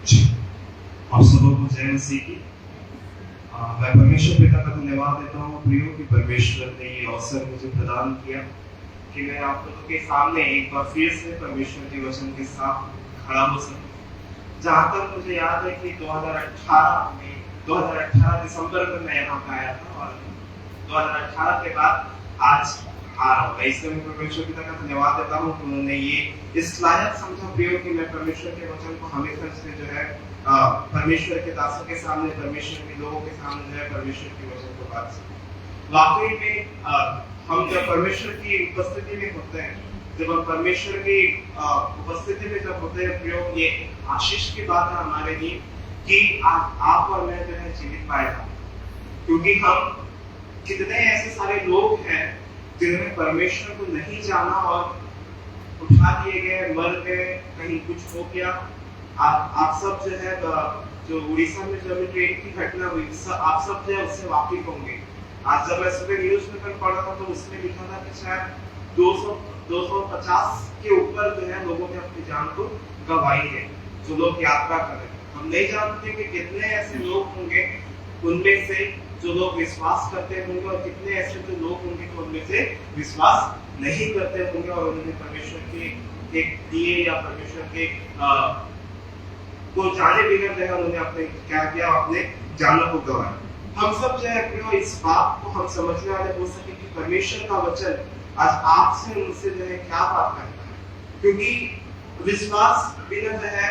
आप सबको जय मसीह की। मैं परमेश्वर पिता का धन्यवाद देता हूँ प्रियो कि परमेश्वर ने ये अवसर मुझे प्रदान किया कि मैं आप लोगों के सामने एक बार फिर से परमेश्वर के वचन के साथ खड़ा हो सकूं। जहाँ तक मुझे याद है कि 2018 दिसंबर में मैं यहाँ पे आया था और 2018 के बाद आज आ रहा हूँ। इसलिए मैं परमेश्वर पिता का धन्यवाद देता हूँ कि उन्होंने ये इस लायक समझा प्रियो कि मैं परमेश्वर के वचन को हमेशा से जो है परमेश्वर के दासों के सामने, परमेश्वर के लोगों के सामने जो है परमेश्वर के वचन को बात सकूं। वाकई में हम जब परमेश्वर की उपस्थिति में होते हैं, जब हम परमेश्वर की उपस्थिति में जब होते हैं प्रियो, ये आशीष की बात है हमारे लिए कि आप और मैं जो है जीवित पाएगा। क्योंकि हम कितने ऐसे सारे लोग हैं जिन्होंने परमेश्वर को नहीं जाना और उठा दिए गए, मर गए, कहीं कुछ हो गया। आप सब जो है जो उड़ीसा में जो ट्रेन की घटना हुई, आप सब जो है उससे वाकिफ होंगे। आज जब मैं सुबह न्यूज पेपर पढ़ा था तो उसमें लिखा था कि शायद 250 के ऊपर जो है लोगों ने अपनी जान को गंवाई है, जो लोग यात्रा कर रहे हैं। हम नहीं जानते कि कितने ऐसे लोग होंगे उनमें से जो लोग विश्वास करते होंगे और कितने ऐसे जो लोग होंगे जो उनमें से विश्वास नहीं करते होंगे और उन्होंने परमेश्वर के दिए या परमेश्वर के को जाने बिना जो है उन्होंने अपने क्या किया, अपने जानों को गंवाया। हम सब जो है प्रियो इस बात को हम समझने वाले हो सके कि परमेश्वर का वचन आज आपसे उनसे जो है क्या बात करता है। क्योंकि विश्वास बिना जो है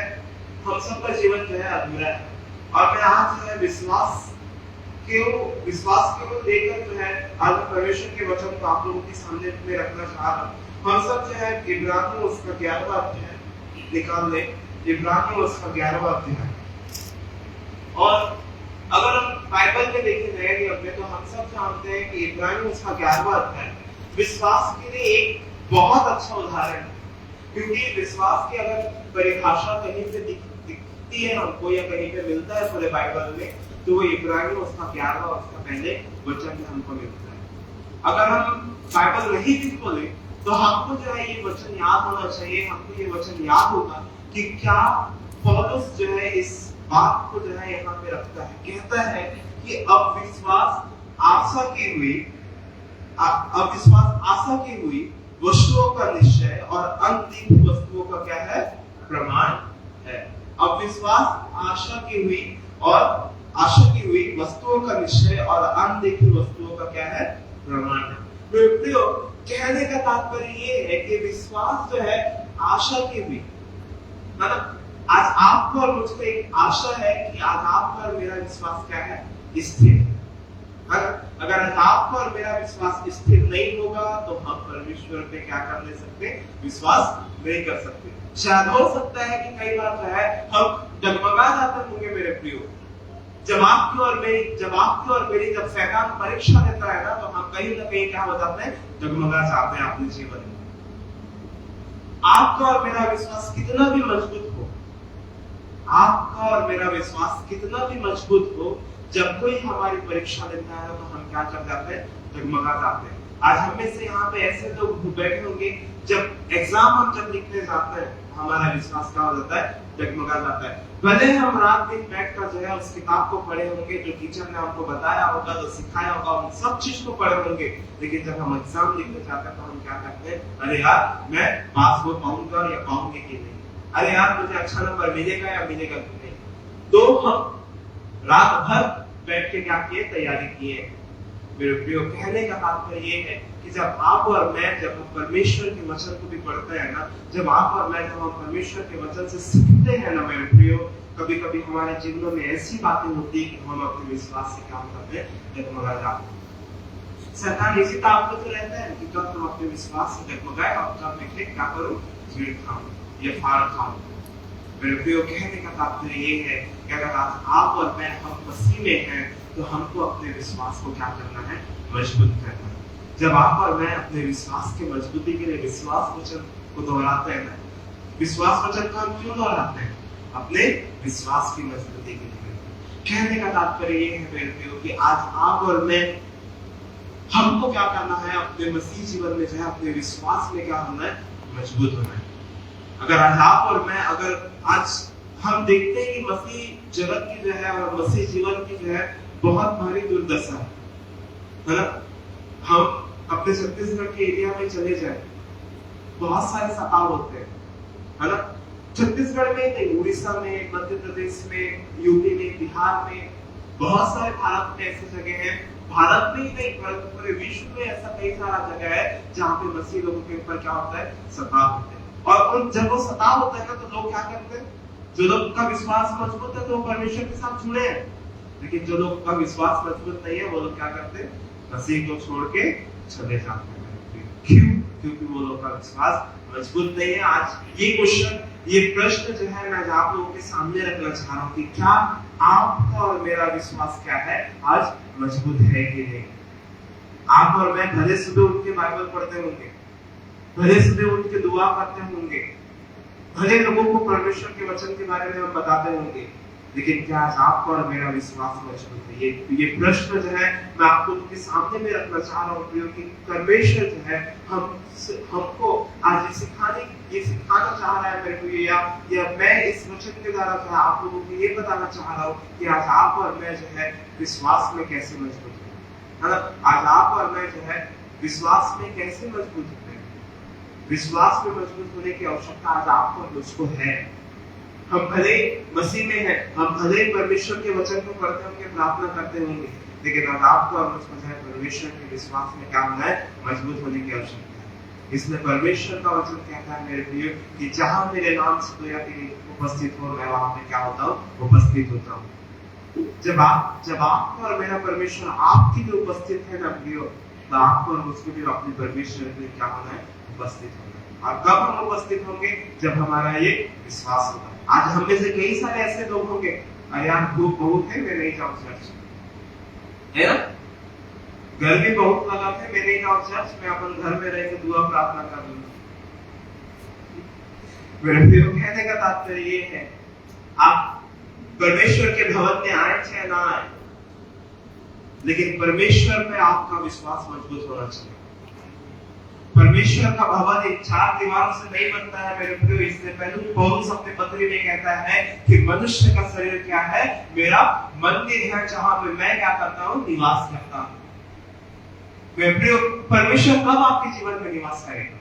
हम सबका जीवन जो है अधूरा है। और मैं आज जो है विश्वास को लेकर जो है आज परमेश्वर के वचन को आप लोगों के सामने में रखना चाह रहा हूँ। हम सब जो है इब्रानियों उसका 11वां अध्याय निकाल ले, इब्रानियों उसका 11वां अध्याय। और अगर हम बाइबल में देखें नए नियम में तो हम सब जानते हैं कि इब्रानियों उसका 11वां अध्याय विश्वास के लिए एक बहुत अच्छा उदाहरण है। क्योंकि विश्वास की अगर परिभाषा कहीं पे दिखती है हमको या कहीं पे मिलता है पूरे बाइबल में, तो वो इब्रानियों उसका 11वां उसका पहले वचन में हमको मिलता है। अगर हम बाइबल नहीं भी खोले तो हमको जो है ये वचन याद होना चाहिए। हमको ये वचन याद होगा कि क्या पौलुस जो है इस बात को जो है यहाँ पे रखता है। कहता है कि अविश्वास आशा की हुई वस्तुओं का निश्चय और अनदेखी वस्तुओं का क्या है, प्रमाण है। अविश्वास आशा की हुई वस्तुओं का निश्चय और अनदेखी वस्तुओं का क्या है, प्रमाण है। तो कहने का तात्पर्य ये है कि विश्वास जो है आशा की हुई, मतलब आज आपको और मुझको एक आशा है कि आज आपका और मेरा विश्वास क्या है, स्थिर। अगर आज आपका और मेरा विश्वास स्थिर नहीं होगा तो हम परमेश्वर पे क्या कर नहीं सकते, विश्वास नहीं कर सकते। शायद हो सकता है कि कई बार जो है हम डगमगा जाते होंगे मेरे प्रियो, जब आपकी और मेरी जब शैतान परीक्षा लेता है ना, तो हम कहीं ना कहीं क्या हो जाते हैं, डगमगा जाते हैं अपने जीवन में। आपका और मेरा विश्वास कितना भी मजबूत हो, आपका और मेरा विश्वास कितना भी मजबूत हो, जब कोई हमारी परीक्षा लेता है तो हम क्या कर जाते हैं, डगमगा जाते हैं। आज हमें से यहाँ पे ऐसे लोग बैठे होंगे, जब एग्जाम हम जब लिखने जाते हैं हमारा विश्वास क्या हो जाता है, डगमगा जाता है। भले हम रात दिन बैठकर जो है उस किताब को पढ़े होंगे, जो टीचर ने हमको बताया होगा, जो सिखाया होगा, उन सब चीज को पढ़े होंगे, लेकिन जब हम एग्जाम लिखने जाते हैं तो हम क्या करते हैं, अरे यार मैं पास हो पाऊंगा या पाऊंगी कि नहीं, अरे यार मुझे अच्छा नंबर मिलेगा या मिलेगा कि नहीं। तो हम रात भर बैठ के क्या किए, तैयारी किए। मेरे प्रियो, कहने का तात्पर्य ये है कि जब आप और मैं जब हम परमेश्वर के वचन को भी पढ़ते हैं ना, जब आप और मैं जब हम परमेश्वर के वचन से सीखते हैं ना मेरे प्रियो, कभी कभी हमारे जीवन में ऐसी बातें होती है कि हम अपने विश्वास से काम करते हैं, डगमगा जाते हैं। शैतान इसी ताप में तो रहता है कि जब तुम अपने विश्वास से डगमगाए और जब मैं क्या करूं, झीड़ खाऊं या फाड़ खाऊं। मेरे प्रियो, कहने का तात्पर्य ये है कि अगर आप और मैं हम मसीह में हैं तो हमको अपने विश्वास को क्या करना है, मजबूत करना है। जब आप और मैं अपने विश्वास के मजबूती के लिए विश्वास वचन को दोहराते हैं, विश्वास वचन को हम क्यों दोहराते हैं, अपने विश्वास की मजबूती के लिए। कहने का तात्पर्य ये है मेरे प्रियो कि आज आप और मैं हमको क्या करना है, अपने मसीह जीवन में जो है अपने विश्वास में क्या होना है, मजबूत होना है। अगर आज आप और मैं अगर आज हम देखते हैं कि मसीह जगत की जो है और मसीह जीवन की जो है बहुत भारी दुर्दशा है ना। हम अपने छत्तीसगढ़ के एरिया में चले जाए, बहुत सारे सताव होते हैं, है ना। छत्तीसगढ़ में नहीं, उड़ीसा में, मध्य प्रदेश में, यूपी में, बिहार में, बहुत सारे भारत में ऐसी जगह है, भारत में ही नहीं परंतु पूरे विश्व में ऐसा कई सारा जगह है जहाँ पे मसीह लोगों के ऊपर क्या होता है, सताव होते हैं। और जब वो सताव होता है ना तो लोग क्या करते हैं, जो लोग का विश्वास मजबूत है तो वो परमेश्वर के साथ जुड़े हैं, लेकिन जो लोग का विश्वास मजबूत नहीं है वो लोग क्या करते हैं, मसीह को छोड़ के चले जाते हैं। क्यों? क्योंकि वो लोग का विश्वास मजबूत नहीं है। आज ये क्वेश्चन, ये प्रश्न जो है मैं आप लोगों के सामने रखना चाह रहा हूँ कि क्या आपका और मेरा विश्वास क्या है, आज मजबूत है कि नहीं। आप और मैं भले सुबह उठ के बाइबल पढ़ते होंगे, भले सुबह उठ के दुआ करते होंगे, भले लोगों को परमेश्वर के वचन के बारे में हम बताते होंगे, लेकिन क्या आज आपका और मेरा विश्वास मजबूत है? ये प्रश्न जो है मैं आपको के सामने में रखना चाह रहा हूँ कि परमेश्वर जो है हमको आज ये सिखाना चाह रहा है मेरे को, या मैं इस वचन के द्वारा जो है आप लोगों को ये बताना चाह रहा हूँ कि आज आप और मैं जो है विश्वास में कैसे मजबूत है ना। आज आप और मैं जो है विश्वास में कैसे मजबूत होते हैं। विश्वास में मजबूत होने की आवश्यकता आज आपको और मुझको है। हम भले मसीह में हैं, हम भले परमेश्वर के वचन को पढ़ते होंगे, प्रार्थना करते होंगे, लेकिन आज आपको और मुझको जो है परमेश्वर के विश्वास में क्या होना है, मजबूत होने की आवश्यकता है। इसलिए परमेश्वर का वचन कहता है मेरे प्रिय कि जहां मेरे नाम से 2 या 3 उपस्थित हो, मैं वहां पे क्या होता हूँ, उपस्थित होता हूँ। जब आपको और मेरा परमेश्वर आपके लिए उपस्थित है ना प्रियो, तो आपको और मुझको भी अपने परमेश्वर के लिए क्या होना है, उपस्थित होना है। और कब हम उपस्थित होंगे, जब हमारा ये विश्वास होगा। आज हम में से कई सारे ऐसे लोग होंगे, अरे यार धूप बहुत है, मैं नहीं जाऊँ चर्च, है ना, गर्मी बहुत लगा है, मैं नहीं जाऊँ चर्च, मैं अपन घर में रह के दुआ प्रार्थना कर लूंगा। मेरे प्रिय, कहने का तात्पर्य ये है, आप परमेश्वर के भवन में आए चाहे ना आए, लेकिन परमेश्वर में आपका विश्वास मजबूत होना चाहिए। परमेश्वर का भवन एक 4 दीवारों से नहीं बनता है मेरे प्रिय। इससे पहले पौलुस अपने पत्री में कहता है कि मनुष्य का शरीर क्या है, मेरा मंदिर है, जहां पे मैं क्या करता हूँ, निवास करता हूँ। मेरे प्रिय, परमेश्वर कब आपके जीवन में निवास करेगा,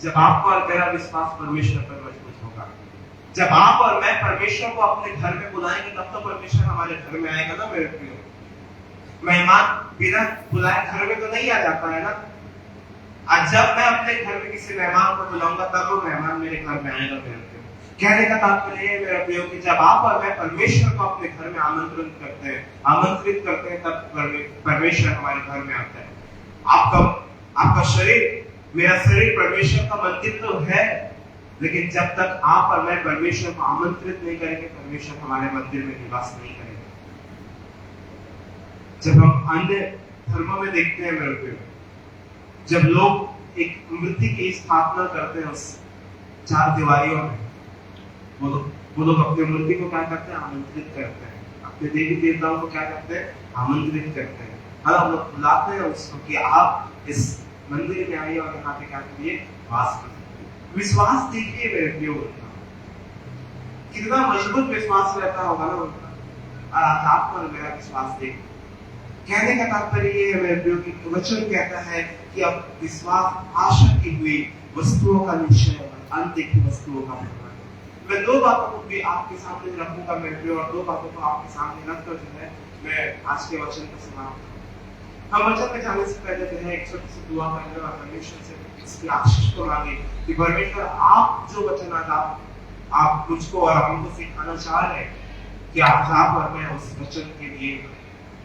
जब आपका और मेरा विश्वास परमेश्वर पर मजबूत होगा। जब आप और मैं परमेश्वर को अपने घर में बुलाएंगे, तब तो परमेश्वर हमारे घर में आएगा ना मेरे प्रिय। मेहमान बिना बुलाए घर में तो नहीं आ जाता है ना। आज जब मैं अपने घर में किसी मेहमान को बुलाऊंगा, तब वो मेहमान मेरे घर में आएगा मेरे प्रिय। कहने का तात्पर्य है मेरा प्रिय कि जब आप और मैं परमेश्वर को अपने घर में आमंत्रित करते हैं, तब परमेश्वर हमारे घर में आता है। आपका शरीर, मेरा शरीर परमेश्वर का मंदिर तो है, लेकिन जब तक आप और मैं परमेश्वर को आमंत्रित नहीं करेंगे, परमेश्वर हमारे मंदिर में निवास नहीं करेगा। जब हम अन्य धर्मों में देखते हैं मेरे प्रिय, जब लोग एक मूर्ति की स्थापना करते हैं उस 4 दीवारियों में, वो लोग अपने मूर्ति को क्या करते हैं, आमंत्रित करते हैं। अपने देवी देवताओं को क्या करते हैं, आमंत्रित करते हैं। हम लोग बुलाते हैं उसको कि आप इस मंदिर में आइए और यहाँ पे क्या करिए, वास करिए। विश्वास देखिए मेरे प्रिय, कितना मजबूत विश्वास रहता होगा ना उनका, और आज आपका और मेरा विश्वास देखिए। कहने का तात्पर्य ये है मेरे प्रिय कि वचन कहता है कि अब विश्वास आशा की हुई वस्तुओं का निश्चय, अनदेखी वस्तुओं का प्रमाण। मैं 2 बातों को भी आपके सामने रखूंगा मेरे प्रिय, और 2 बातों को आपके सामने रखकर जो है मैं आज के वचन को समाप्त करूंगा। हम वचन में जाने से पहले जो है एक छोटी सी दुआ करेंगे और परमेश्वर से इसकी आशीष को मांगे कि परमेश्वर आप जो वचन आज आप मुझको और हमको सिखाना चाह रहे हैं, कि आप और मैं उस वचन के लिए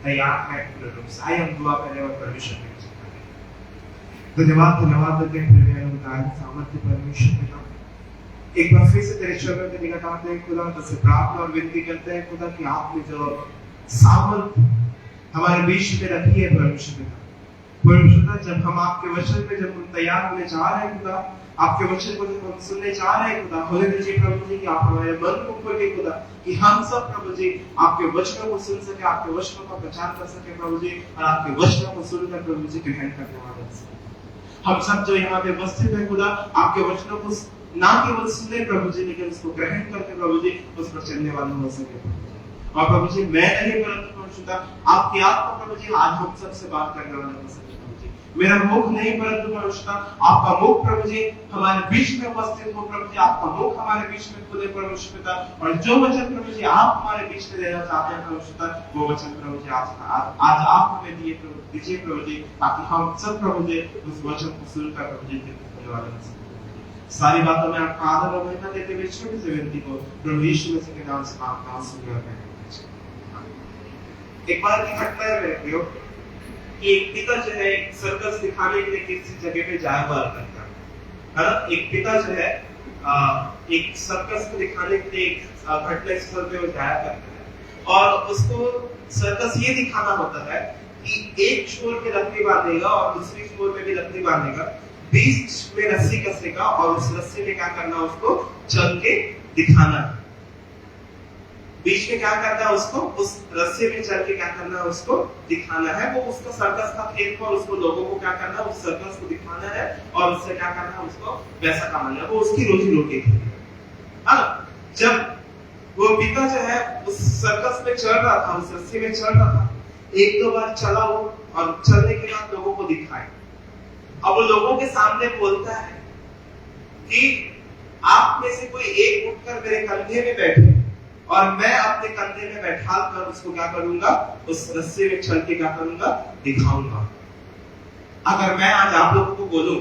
तैयार है पूरे रूप से। आइए हम दुआ करें और परमेश्वर के वचन करें। धन्यवाद देते हैं फिर उदाहरण सामर्थ्य परमेश्वर पिता, एक बार फिर से तेरे चरणों में निकट आते हैं खुदा, तुझसे प्रार्थना और विनती करते हैं खुदा कि आपने जो सामर्थ्य हमारे बीच में रखी है परमेश्वर पिता, जब हम आपके वचन पे जब हम तैयार होने जा रहे हैं खुदा, आपके वचन को जब हम सुनने जा रहे हैं खुदा, होने दीजिए प्रभु जी कि आप हमारे मन को खोलिए खुदा, कि हम सब प्रभु जी आपके वचनों को सुन सके, आपके वचनों का प्रचार कर सके प्रभु जी, और आपके वचनों को सुनकर प्रभु जी ग्रहण करने वाले हम सब जो यहाँ पे उपस्थित है खुदा, आपके वचनों को ना केवल सुने प्रभु जी, लेकिन उसको ग्रहण करके प्रभु जी उस पर चलने वाले हो सके। और प्रभु जी मैं नहीं परंतु परशुद्ध आपकी आत्मा प्रभु जी आज हम सबसे बात करने वाले हो सके प्रभु जी। मेरा मुख नहीं परंतु परशुद्ध आपका मुख प्रभु जी हमारे बीच में उपस्थित हो प्रभु जी, आपका मुख हमारे बीच में खुले परशुद्ध, और जो वचन प्रभु जी आप हमारे बीच में देना चाहते हैं परशुद्ध, वो वचन प्रभु जी आज आप हमें दीजिए प्रभु जी, ताकि हम सब प्रभु जी उस वचन को सुनकर प्रभु जी होने वाले हो सके। सारी बातों में आपका आदर और महिमा देते हुए छोटी सी विनती को प्रभु यीशु मसीह के नाम से आपका सुनकर हैं। एक बार की घटना है मेरे प्रियो कि एक पिता जो है एक सर्कस दिखाने के लिए किसी जगह पे जाया हुआ करता है ना। एक पिता जो है एक सर्कस को दिखाने के लिए एक घटना स्थल पे वो जाया करता है, और उसको सर्कस ये दिखाना होता है कि एक छोर पे लकड़ी बांधेगा और दूसरी छोर पे भी लकड़ी बांधेगा, बीच में रस्सी कसेगा और उस रस्सी में क्या करना है उसको चल के दिखाना है। बीच में क्या करना है उसको उस रस्सी में चल के क्या करना है उसको दिखाना है। वो उसका सर्कस का खेल को, उसको लोगों को क्या करना है उस सर्कस को दिखाना है और उससे क्या करना है उसको पैसा कमाना है, वो उसकी रोजी रोटी है। जब वो पिता जो है उस सर्कस में चल रहा था, उस रस्सी में चल रहा था, एक दो बार चला वो और चलने के बाद लोगों को दिखाए। अब वो लोगों के सामने बोलता है कि आप में से कोई एक उठकर मेरे कंधे में बैठे और मैं अपने कंधे में बैठा कर उसको क्या करूंगा उस रस्सी में चल के क्या करूंगा दिखाऊंगा। अगर मैं आज आप लोगों को बोलूं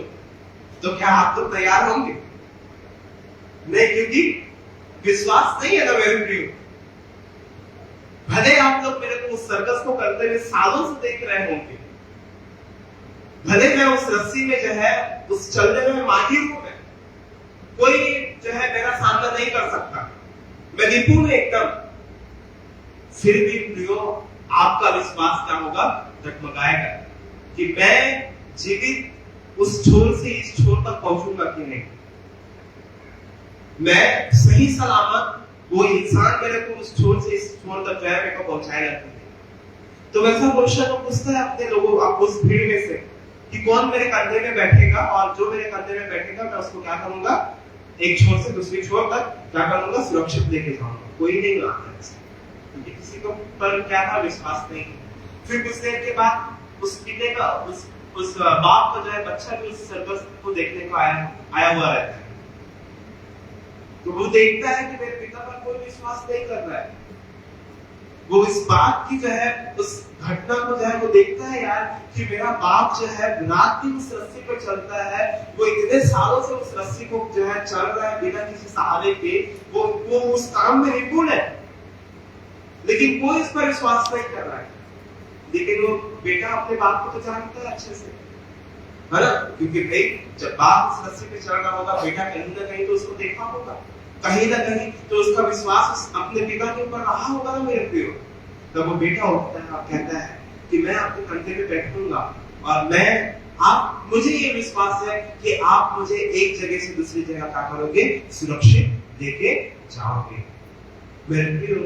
तो क्या आप लोग तैयार होंगे? नहीं, क्योंकि विश्वास नहीं है ना मेरे प्रियो। भले आप लोग मेरे को उस सर्कस को करते हुए सालों से देख रहे होंगे, भले मैं उस रस्सी में जो है उस चलने में माहिर हूं, मैं कोई जो है मेरा सामना नहीं कर सकता, मैं निपुण एकदम, फिर भी प्रियो आपका विश्वास क्या होगा डगमगाएगा कि मैं जीवित उस छोर से इस छोर तक पहुंचूंगा कि नहीं, मैं सही सलामत वो इंसान मेरे को उस छोर से इस छोर तक मेरे को पहुंचाएगा कि नहीं। तो वैसा क्वेश्चन वो पूछता है अपने लोगों उस भीड़ में से कि कौन मेरे कंधे में बैठेगा, और जो मेरे कंधे में बैठेगा मैं उसको क्या करूंगा एक छोर से दूसरी छोर तक क्या करूंगा सुरक्षित लेके जाऊंगा। कोई नहीं आता है, क्योंकि किसी को पर क्या था विश्वास नहीं। फिर कुछ देर के बाद उस पिता का उस बाप का जो है बच्चा भी उस सर्कस को देखने को आया हुआ रहता है। तो वो देखता है कि मेरे पिता पर कोई विश्वास नहीं कर रहा है। वो इस बात की जो है उस घटना को जो है वो देखता है यार कि मेरा बाप जो है रात दिन उस रस्सी पर चलता है, वो इतने सालों से उस रस्सी को जो है चल रहा है बिना किसी सहारे के, वो उस काम में निपुण है, लेकिन कोई इस पर विश्वास नहीं कर रहा है। लेकिन वो बेटा अपने बाप को तो जानता है अच्छे से, है ना, क्योंकि भाई जब बाप उस रस्सी पे चल रहा होगा बेटा कहीं ना कहीं तो उसको देखा होगा, कहीं ना कहीं तो उसका विश्वास अपने पिता के ऊपर रहा होगा ना मेरे प्रियो। तब वो बेटा उठता है और कहता है कि मैं आपके कंधे पे बैठूंगा और मुझे ये विश्वास है कि आप मुझे एक जगह से दूसरी जगह क्या करोगे सुरक्षित लेके जाओगे। मेरे प्रियो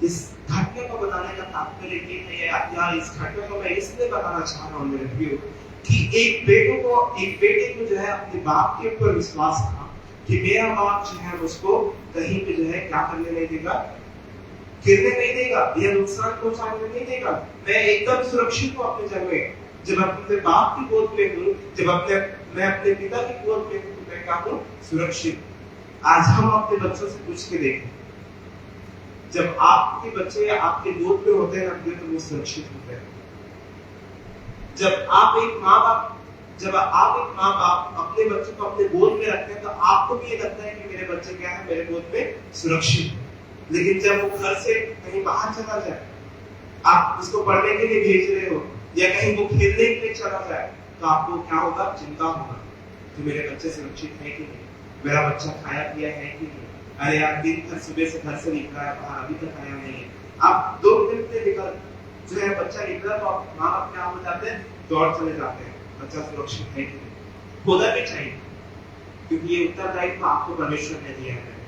इस घटना को बताने का तात्पर्य ये है यार, इस घटना को मैं इसलिए बताना चाह रहा हूँ मेरे प्रियो कि एक बेटे को जो है अपने बाप के ऊपर विश्वास था कि मेरा बाप जो है उसको कहीं पे जो है क्या करने नहीं देगा, गिरने नहीं देगा या नुकसान पहुंचाने नहीं देगा, मैं एकदम सुरक्षित हूँ अपनी जगह। जब अपने बाप की गोद में हूँ, जब मैं अपने पिता की गोद में हूँ, तो मैं क्या हूँ सुरक्षित। आज हम अपने बच्चों से पूछ के देखें, जब आपके बच्चे आपके गोद में होते हैं ना तो वो सुरक्षित होते हैं। जब आप एक माँ बाप अपने बच्चे को अपने गोद में रखते हैं तो आपको भी ये लगता है कि मेरे बच्चे क्या है मेरे गोद में सुरक्षित। लेकिन जब वो घर से कहीं बाहर चला जाए, आप उसको पढ़ने के लिए भेज रहे हो या कहीं वो खेलने के लिए चला जाए, तो आपको क्या होगा चिंता होगा कि मेरे बच्चे सुरक्षित है कि नहीं, मेरा बच्चा खाया पिया है कि नहीं, अरे यार दिन भर सुबह से घर से निकला है बाहर अभी तक आया नहीं है। आप 2 मिनट में निकल जो है बच्चा निकला तो आप माँ बाप क्या हो जाते हैं दौड़ चले जाते हैं, बच्चा सुरक्षित है कि नहीं। होना भी चाहिए क्योंकि ये उत्तरदायित्व आपको परमेश्वर ने दिया है।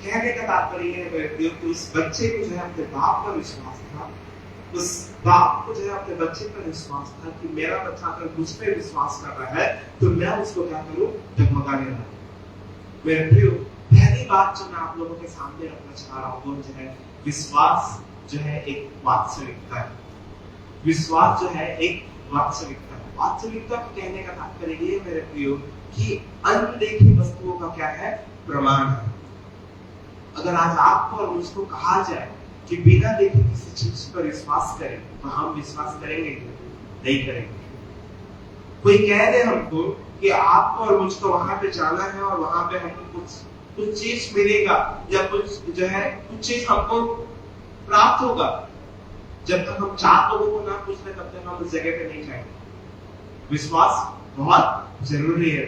कहने का तात्पर्य है कि उस बच्चे को जो है अपने बाप पर विश्वास था, उस बाप को जो है अपने बच्चे पर विश्वास था कि मेरा बच्चा अगर मुझ पर विश्वास कर रहा है तो मैं उसको क्या करूं डगमगाने ना। मेरे प्रियो, पहली बात जो मैं आप लोगों के सामने रखना चाह रहा हूँ वो जो है विश्वास जो है एक वास्तविकता है। विश्वास जो है एक वास्तविकता है। वास्तविकता को कहने का तात्पर्य ये मेरे प्रियो कि अनदेखी वस्तुओं का क्या है, प्रमाण है। अगर आज आपको और मुझको कहा जाए कि बिना देखे किसी चीज पर विश्वास करें, तो हम विश्वास करेंगे? नहीं करेंगे। कोई कह दे हमको कि आपको और मुझको वहां पे जाना है और वहां पे हमको कुछ चीज मिलेगा या कुछ जो है कुछ चीज हमको प्राप्त होगा, जब तक हम 4 लोगों को ना पूछ ले तब तक हम उस जगह पे नहीं जाएंगे। विश्वास बहुत जरूरी है।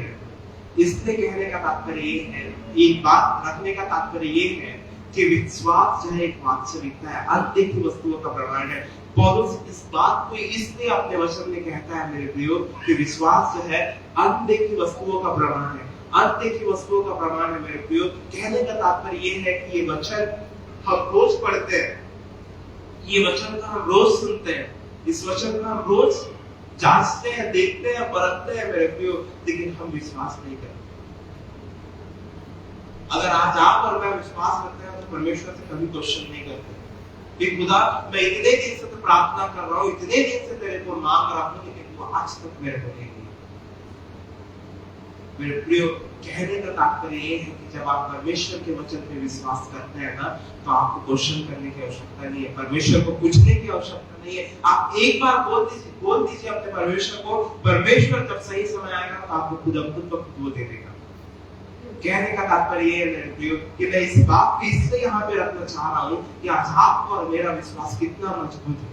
इसलिए कहने का तात्पर्य ये है, एक बात रखने का तात्पर्य ये है कि विश्वास जो है एक वास्तविकता है, अनदेखी वस्तुओं का प्रमाण है। पौलुस इस बात को इसलिए अपने वचन में कहता है मेरे प्रियो कि विश्वास जो है अनदेखी वस्तुओं का प्रमाण है। अनदेखी वस्तुओं का प्रमाण है मेरे प्रियो। कहने का तात्पर्य ये है कि ये वचन हम रोज पढ़ते हैं, ये वचन को हम रोज सुनते हैं, इस वचन को हम रोज जांचते हैं, देखते हैं, परखते हैं मेरे प्रियो, लेकिन हम विश्वास नहीं करते। अगर आज आप और मैं विश्वास करते हैं तो परमेश्वर से कभी क्वेश्चन नहीं करते कि खुदा मैं इतने दिन से तो प्रार्थना कर रहा हूँ, इतने दिन से तेरे को मांग रहा हूँ, लेकिन तू आज तक मेरे को नहीं दिया। मेरे प्रियो, कहने का तात्पर्य ये है कि जब आप परमेश्वर के वचन पे विश्वास करते हैं ना, तो आपको क्वेश्चन करने की आवश्यकता नहीं है, परमेश्वर को पूछने की आवश्यकता नहीं है। आप एक बार बोल दीजिए अपने परमेश्वर को, परमेश्वर जब सही समय आएगा तो आपको खुद वो दे देगा। कहने का तात्पर्य ये है मेरे प्रियो कि मैं इस बात को इसलिए यहाँ पे रखना चाह रहा हूँ कि आज आपका और मेरा विश्वास कितना मजबूत है।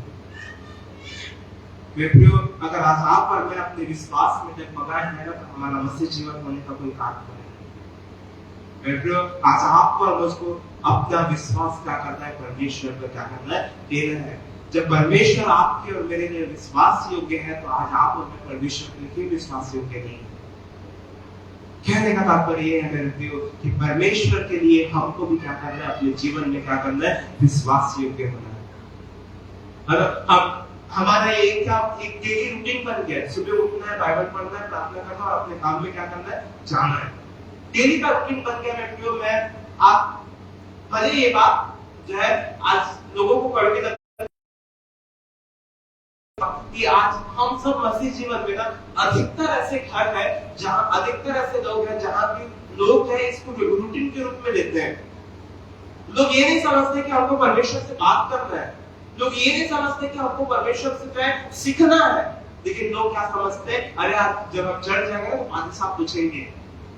मेरे प्रियो, अगर आज आप और मैं अपने विश्वास में डगमगाए हैं ना, तो हमारा मसीह जीवन होने का कोई कारण नहीं। मेरे प्रियो, आज आपको और मुझको अपना विश्वास क्या करना है, परमेश्वर पर क्या करना है, देना है। जब परमेश्वर आपके और मेरे लिए विश्वास योग्य है, तो आज आप और मैं परमेश्वर के लिए विश्वास योग्य नहीं। कहने का तात्पर्य ये है मेरे प्रियो कि परमेश्वर के लिए हमको भी क्या करना है, अपने जीवन में क्या करना है, विश्वास योग्य होना है। अब हमारा ये क्या एक डेली रूटीन बन गया है, सुबह उठना है, बाइबल पढ़ना है, प्रार्थना करना और अपने काम में क्या करना है, जाना है। डेली का रूटीन बन गया मेरे प्रियो। मैं आप भले ये बात जो है आज लोगों को कड़वी लगती कि आज हम सब मसीह जीवन में ना अधिकतर ऐसे घर है जहां अधिकतर ऐसे लोग हैं जहां की लोग हैं इसको रूटीन के रूप में लेते हैं। लोग ये नहीं समझते कि हमको परमेश्वर से बात करना है, लोग ये नहीं समझते कि हमको परमेश्वर से जो है सीखना है। लेकिन लोग क्या समझते हैं, अरे आज जब हम चर्च जाएंगे तो पादी साहब पूछेंगे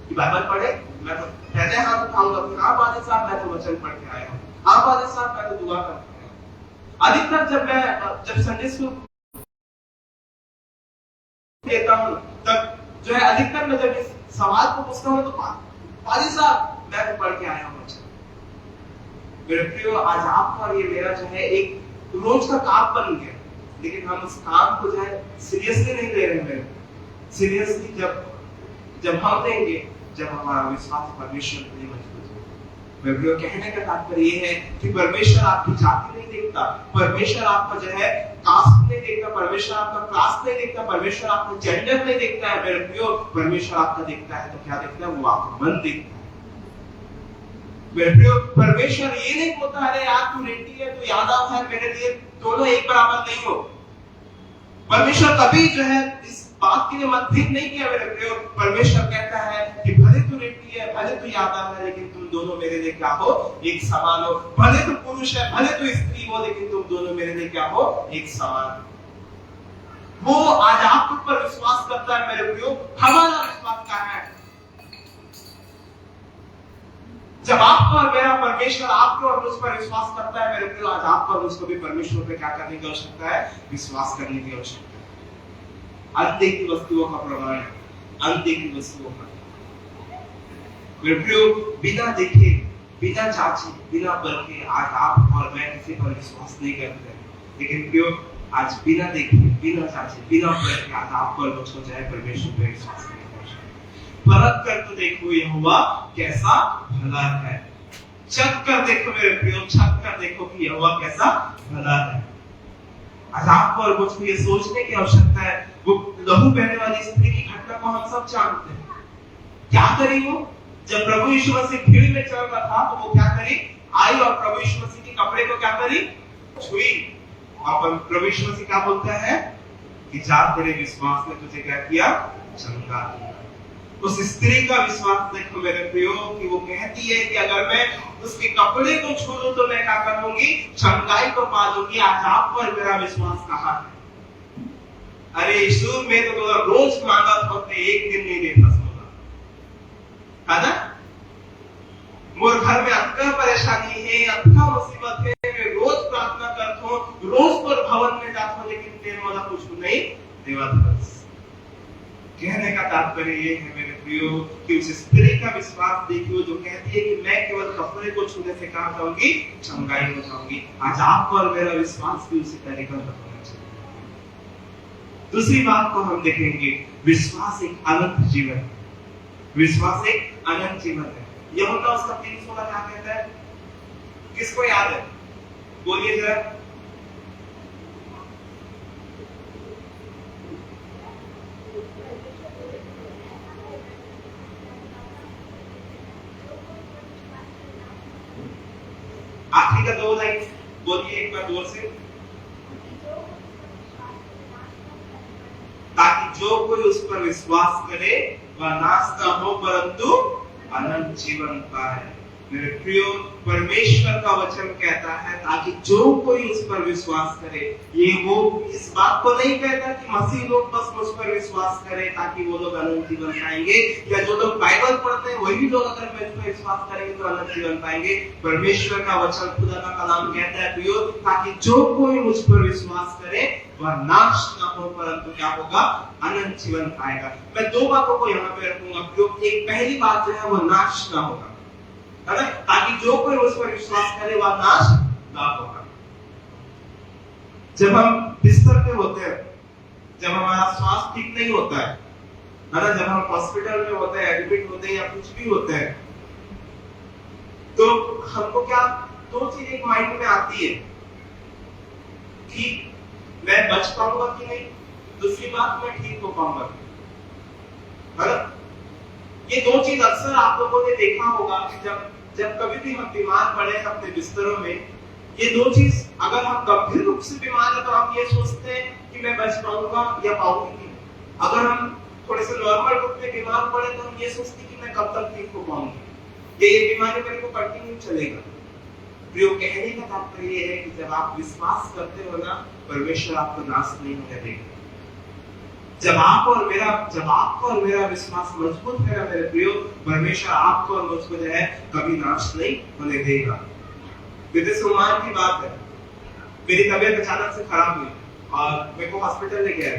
कि बाइबल पढ़े, मैं तो पहले हाथ उठाऊंगा, फिर आप पादी साहब मैं तो वचन पढ़ के आया हूं, आप पादी साहब मैं तो दुआ करके आया हूं। अधिकतर जब संडे स्कूल देता हूं तब जो है अधिकतर मैं जब इस सवाल को पूछता हूं तो पादी साहब मैं तो पढ़ के आया हूं। मेरे प्रियो, आज आपका और ये मेरा जो है एक रोज का काम बन गया, लेकिन हम उस काम को जो है सीरियसली नहीं ले रहे हैं। सीरियसली जब हम लेंगे, जब हमारा विश्वास परमेश्वर के लिए मजबूत हो। मेरे प्रियो, कहने का तात्पर्य ये है कि परमेश्वर आपकी जाति नहीं देखता, परमेश्वर आपका जो है कास्ट नहीं देखता, परमेश्वर आपका क्लास नहीं देखता, परमेश्वर आपका जेंडर नहीं देखता है। मेरे प्रियो, परमेश्वर आपका देखता है तो क्या देखता है, वो आपका मन देखता है। मेरे प्रियो, परमेश्वर ये नहीं बोलता अरे यार तू रेड्डी है, तू यादव है, मेरे लिए दोनों एक बराबर नहीं हो। परमेश्वर कभी जो है इस बात के लिए मतभेद नहीं किया मेरे प्रियो। परमेश्वर कहता है कि भले तू रेड्डी है, भले तू यादव है, लेकिन तुम दोनों मेरे लिए क्या हो, एक समान हो। भले तू पुरुष है, भले तू स्त्री हो, लेकिन तुम दोनों मेरे लिए क्या हो, एक समान। वो आज आप पर विश्वास करता है मेरे प्रियो। हमारा विश्वास क्या है, जब आपका और मेरा परमेश्वर आपको और मुझ पर विश्वास करता है मेरे प्रियो, आज आपको और मुझको भी परमेश्वर पे क्या करने की आवश्यकता है, विश्वास करने की आवश्यकता है। अनदेखी वस्तुओं का प्रमाण है, अनदेखी वस्तुओं का। मेरे प्रियो, बिना देखे, बिना जांचे, बिना परखे आज आप और मैं किसी पर विश्वास नहीं करते। लेकिन प्रियो, आज बिना देखे, बिना जांचे, बिना परखे आज आप और मुझको जो है परमेश्वर पे विश्वास नहीं परख कर तो देखो यहोवा कैसा भला है। चख कर देखो मेरे प्रियो, चख कर देखो कि यहोवा कैसा भला है। आज आपको और मुझको ये सोचने की आवश्यकता है, वो लहू बहने वाली स्त्री की घटना को हम सब जानते हैं। क्या करी वो, जब प्रभु यीशु मसीह भीड़ में चल रहा था तो वो क्या करी, आई और प्रभु यीशु मसीह के कपड़े को क्या करी, छुई। और प्रभु यीशु मसीह क्या बोलता है कि जा तेरे विश्वास ने तुझे क्या किया, चंगा किया। उस स्त्री का विश्वास देखो मेरे प्रियो कि वो कहती है कि अगर मैं उसके कपड़े को छू लूं तो मैं क्या करूंगी, चंगाई को पा लूंगी। आज आप पर मेरा विश्वास कहाँ है? अरे यीशु मैं तो रोज मांगा था, एक दिन नहीं देता सोना, है ना? मोर घर में अक्का परेशानी है, अक्का मुसीबत है, मैं रोज प्रार्थना करता हूँ, रोज पर भवन में जाता हूँ, लेकिन तेरे वाला कुछ नहीं देवा। कहने का तात्पर्य ये है मेरे प्रियो कि उस स्त्री का विश्वास देखिए जो कहती है कि मैं केवल कपड़े को छूने से कहां जाऊंगी, चंगाई हो जाऊंगी। आज आप पर मेरा विश्वास भी उसी तरीके का होना चाहिए। दूसरी बात को हम देखेंगे, विश्वास एक अनंत जीवन है। विश्वास एक अनंत जीवन है। यूहन्ना उसका 3:16 क्या कहता है, किसको याद है, बोलिए जरा। आखिरी का 2 लाइन बोलिए एक बार जोर से। ताकि जो कोई उस पर विश्वास करे वह नाश न हो परंतु अनंत जीवन पाए। मेरे प्रियो परमेश्वर का वचन कहता है ताकि जो कोई उस पर विश्वास करे। ये वो इस बात को नहीं कहता कि मसीह लोग बस मुझ पर विश्वास करें ताकि वो लोग अनंत जीवन पाएंगे, या जो लोग बाइबल पढ़ते हैं वही लोग अगर मुझ पर विश्वास करेंगे तो अनंत जीवन पाएंगे। परमेश्वर का वचन, खुदा का कलाम कहता है प्रियो ताकि जो कोई मुझ पर विश्वास करे वह नाश न हो परंतु क्या होगा, अनंत जीवन पाएगा। मैं 2 बातों को यहाँ पे रखूंगा प्रियो। एक पहली बात जो है वो नाश ना होगा, है ना, ताकि जो कोई उस पर विश्वास करे वह नाश ना होगा। जब हम बिस्तर पे होते हैं, जब हमारा स्वास्थ्य ठीक नहीं होता है ना, जब हम हॉस्पिटल में होते हैं, एडमिट होते हैं या कुछ भी होते हैं, तो हमको क्या 2 चीज एक माइंड में आती है कि मैं बच पाऊंगा कि नहीं, दूसरी बात मैं ठीक हो पाऊंगा, है ना। ये 2 चीज अक्सर आप लोगों ने देखा होगा कि जब कभी भी हम बीमार पड़े अपने बिस्तरों में, ये 2 चीज, अगर हम गंभीर रूप से बीमार है तो हम ये सोचते हैं कि मैं बच पाऊंगा या पाऊंगी। अगर हम थोड़े से नॉर्मल रूप में बीमार पड़े तो हम ये सोचते हैं कि मैं कब तक ठीक हो पाऊंगी, ये बीमारी मेरे को कंटिन्यू चलेगा। प्रियो कहने का तात्पर्य ये है कि जब आप विश्वास करते हो ना, परमेश्वर आपको नाश नहीं होने देगा। जब आपका और मेरा विश्वास मजबूत है ना मेरे प्रियो, परमेश्वर आपको और मुझको जो है कभी नाश नहीं होने देगा। बीते सोमवार की बात है, मेरी तबीयत अचानक से खराब हुई और मेरे को हॉस्पिटल ले गया।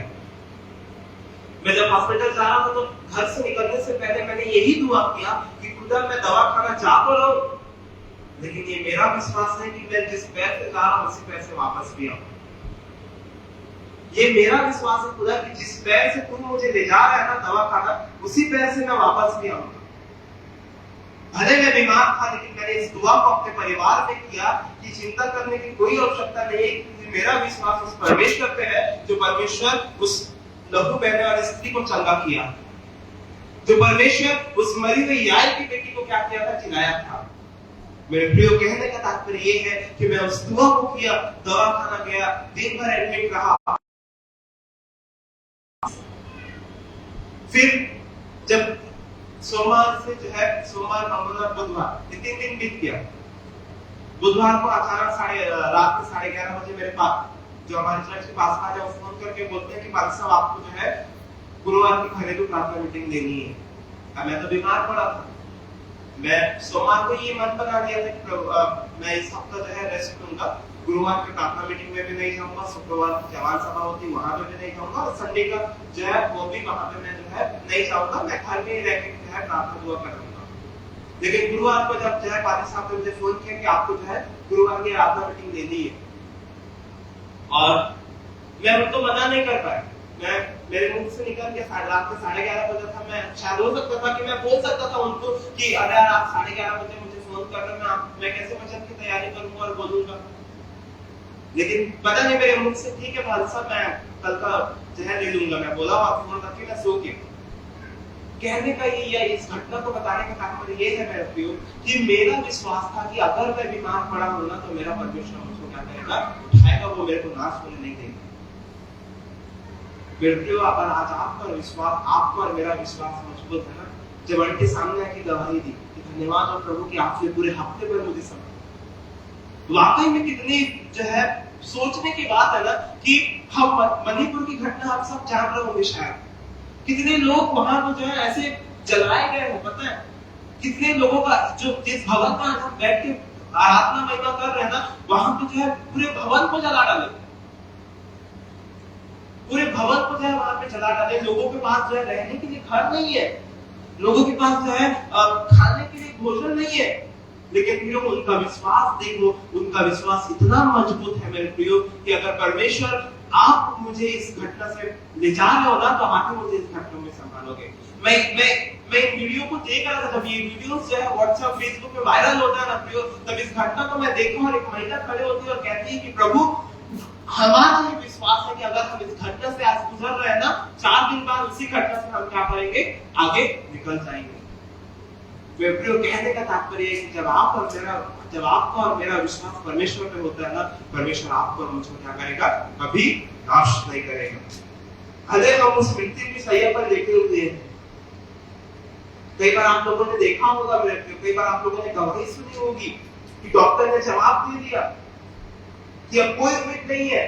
मैं जब हॉस्पिटल जा रहा था तो घर से निकलने से पहले मैंने यही दुआ किया कि खुदा मैं दवा खाना जा तो रहा, लेकिन ये मेरा विश्वास है कि मैं जिस पैर से जा रहा हूं उसी पैर से वापस भी आऊं। ये मेरा विश्वास है खुदा कि जिस पैर से तुम मुझे ले जा रहा है ना दवा खाना, उसी पैर से मैं वापस भी आऊंगा। भले मैं बीमार था, लेकिन मैंने इस दुआ को अपने परिवार में किया कि चिंता करने की कोई आवश्यकता नहीं है, क्योंकि मेरा विश्वास उस परमेश्वर पे है जो परमेश्वर उस लहू बहने वाली स्त्री को चंगा किया, जो परमेश्वर उस मरी हुई यार की बेटी को क्या किया था, जिलाया था। मेरे प्रियो कहने का तात्पर्य ये है कि मैं उस दुआ को किया, दवा खाना गया, दिन भर एडमिट रहा। फिर जब सोमवार से जो है, सोमवार, मंगलवार, बुधवार, 3 दिन बीत गया। बुधवार को अचानक रात के 11:30 बजे मेरे पास जो हमारे चर्च के पास आ जाए, वो फोन करके बोलते हैं कि पाल साहब आपको जो है गुरुवार की घरेलू प्रार्थना मीटिंग लेनी है। अब मैं तो बीमार पड़ा था, मैं सोमवार को ये मन बना लिया था कि मैं इस हफ्ता जो है रेस्ट लूंगा, गुरुवार की प्रार्थना मीटिंग में भी नहीं जाऊंगा, शुक्रवार की जवान सभा होती वहां पे भी नहीं जाऊंगा, और संडे का जो है वो भी वहां पे मैं जो है नहीं जाऊंगा, मैं घर में ही रह के जो है प्रार्थना दुआ करूंगा। लेकिन गुरुवार को जब जो है पादी साहब ने मुझे फोन किया कि आपको जो है गुरुवार की प्रार्थना मीटिंग लेनी है, और मैं उनको मना नहीं कर पाया। मैं मेरे मुंह से निकल के रात के 11:30 बजे था, मैं शायद हो सकता था कि मैं बोल सकता था उनको कि अरे यार आप 11:30 बजे मुझे फोन कर रहे हैं, मैं कैसे वचन की तैयारी करूंगा और बोलूंगा। लेकिन पता नहीं मेरे मुंह से ठीक है भाई साहब मैं कल का जो है ले लूंगा, मैं बोला और फोन रख के मैं सो गया। कहने का ये या इस घटना को बताने का तात्पर्य ये है मेरे प्रियो कि मेरा विश्वास था कि अगर मैं बीमार पड़ा हूं ना तो मेरा परमेश्वर मुझको क्या करेगा, उठाएगा, वो मेरे को नाश होने नहीं देगा। मेरे प्रियो अगर आज आपका विश्वास, आपका और मेरा विश्वास मजबूत है ना, जब आंटी सामने आके गवाही दी कि धन्यवाद हो प्रभु कि आपने पूरे हफ्ते भर मुझे समझा, वाकई में कितनी जो है सोचने की बात है ना कि हम मणिपुर की घटना आप सब जान रहे होंगे शायद, कितने लोग वहां तो जो है ऐसे जलाए गए हैं, पता है कितने लोगों का जो जिस भवन में हम बैठ के आराधना महिमा कर रहे हैं ना, वहां पे जो है पूरे भवन को जला डाले, पूरे भवन को जो है वहां पे जला डाले। लोगों के पास जो है रहने के लिए घर नहीं है, लोगों के पास जो है खाने के लिए भोजन नहीं है, लेकिन प्रियो उनका विश्वास देखो, उनका विश्वास इतना मजबूत है मेरे प्रियो कि अगर परमेश्वर आप मुझे इस घटना से ले जा रहे हो ना तो आके मुझे इस घटना में संभालोगे। मैं वीडियो को देख रहा था, जब ये वीडियो जो है व्हाट्सएप फेसबुक पे वायरल होता है ना प्रियो, तब इस घटना को मैं देखूं और एक महिला खड़े होती है और कहती है कि प्रभु हमारा ये विश्वास है कि अगर हम इस घटना से आज गुजर रहे हैं ना, 4 दिन बाद उसी घटना से हम क्या करेंगे, आगे निकल जाएंगे। प्रियो कहने का तात्पर्य है कि जब आपका और मेरा विश्वास परमेश्वर पे होता है ना, परमेश्वर आपको और मुझको क्या करेगा, कभी नाश नहीं करेगा। भले हम उस मृत्यु की शैया पर लेटे हुए हैं, कई बार आप लोगों ने देखा होगा मेरे प्रियो, कई बार आप लोगों ने गवाही सुनी होगी कि डॉक्टर ने जवाब दे दिया कि अब कोई उम्मीद नहीं है,